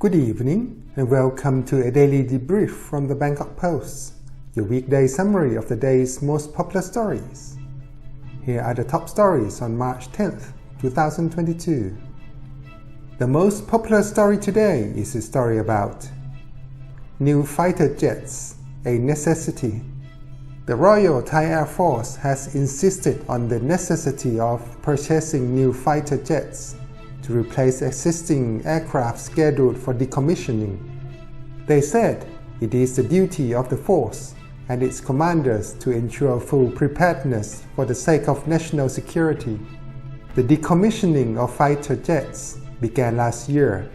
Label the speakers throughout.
Speaker 1: Good evening and welcome to a daily debrief from the Bangkok Post, your weekday summary of the day's most popular stories. Here are the top stories on March 10th, 2022. The most popular story today is a story about new fighter jets, a necessity. The Royal Thai Air Force has insisted on the necessity of purchasing new fighter jets to replace existing aircraft scheduled for decommissioning. They said it is the duty of the force and its commanders to ensure full preparedness for the sake of national security. The decommissioning of fighter jets began last year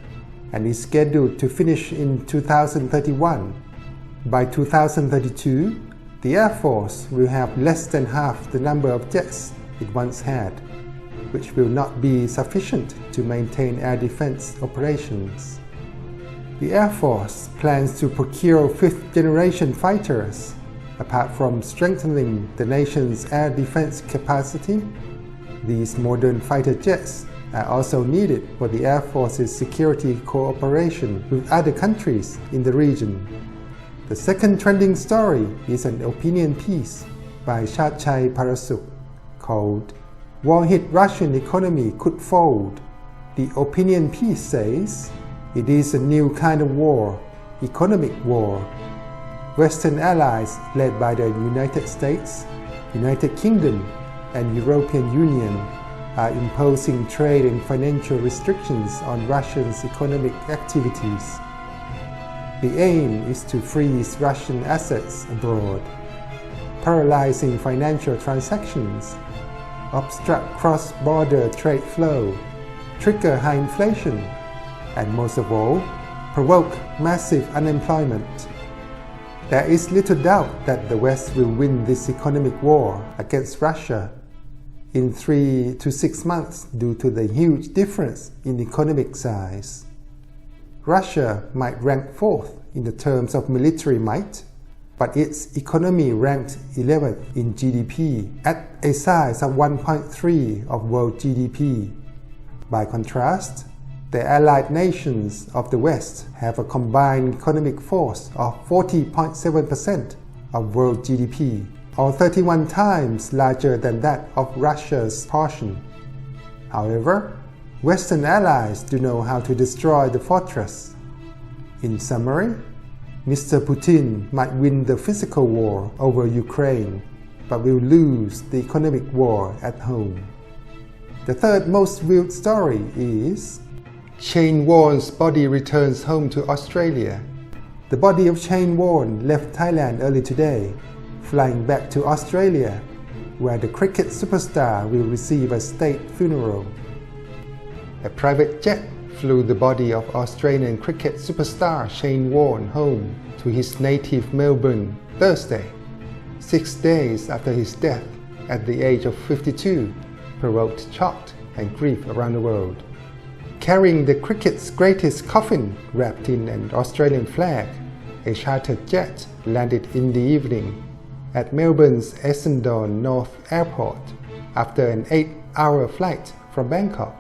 Speaker 1: and is scheduled to finish in 2031. By 2032, the Air Force will have less than half the number of jets it once had, which will not be sufficient to maintain air defense operations. The Air Force plans to procure fifth-generation fighters. Apart from strengthening the nation's air defense capacity, these modern fighter jets are also needed for the Air Force's security cooperation with other countries in the region. The second trending story is an opinion piece by Chachai Parasuk called "War-hit Russian economy could fold." The opinion piece says it is a new kind of war, economic war. Western allies led by the United States, United Kingdom, and European Union are imposing trade and financial restrictions on Russia's economic activities. The aim is to freeze Russian assets abroad, paralyzing financial transactions, obstruct cross-border trade flow, trigger high inflation, and most of all, provoke massive unemployment. There is little doubt that the West will win this economic war against Russia in 3 to 6 months due to the huge difference in economic size. Russia might rank fourth in the terms of military might, but its economy ranked 11th in GDP at a size of 1.3 of world GDP. By contrast, the allied nations of the West have a combined economic force of 40.7% of world GDP, or 31 times larger than that of Russia's portion. However, Western allies do know how to destroy the fortress. In summary, Mr. Putin might win the physical war over Ukraine, but will lose the economic war at home. The third most viewed story is Shane Warne's body returns home to Australia. The body of Shane Warne left Thailand early today, flying back to Australia, where the cricket superstar will receive a state funeral. A private jet flew the body of Australian cricket superstar Shane Warne home to his native Melbourne Thursday, 6 days after his death at the age of 52, provoked shock and grief around the world. Carrying the cricket's greatest coffin wrapped in an Australian flag, a chartered jet landed in the evening at Melbourne's Essendon North Airport after an 8-hour flight from Bangkok.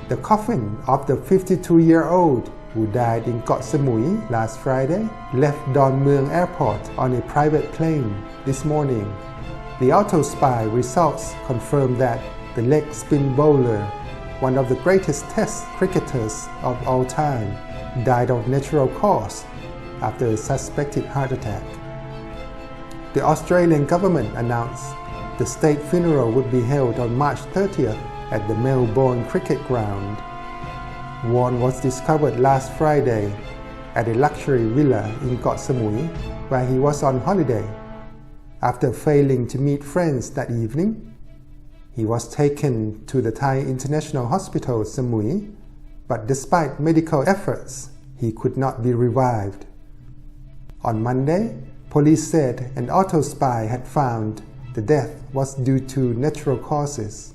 Speaker 1: The coffin of the 52-year-old who died in Koh Samui last Friday left Don Mueang Airport on a private plane this morning. The auto spy results confirmed that the leg spin bowler, one of the greatest Test cricketers of all time, died of natural cause after a suspected heart attack. The Australian government announced the state funeral would be held on March 30th at the Melbourne Cricket Ground. Warne was discovered last Friday at a luxury villa in Koh Samui, where he was on holiday. After failing to meet friends that evening, he was taken to the Thai International Hospital Samui, but despite medical efforts, he could not be revived. On Monday, police said an auto spy had found the death was due to natural causes.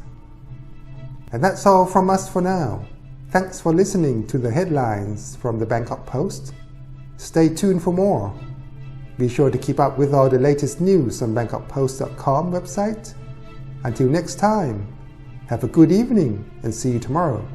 Speaker 1: And that's all from us for now. Thanks for listening to the headlines from the Bangkok Post. Stay tuned for more. Be sure to keep up with all the latest news on bangkokpost.com website. Until next time, have a good evening and see you tomorrow.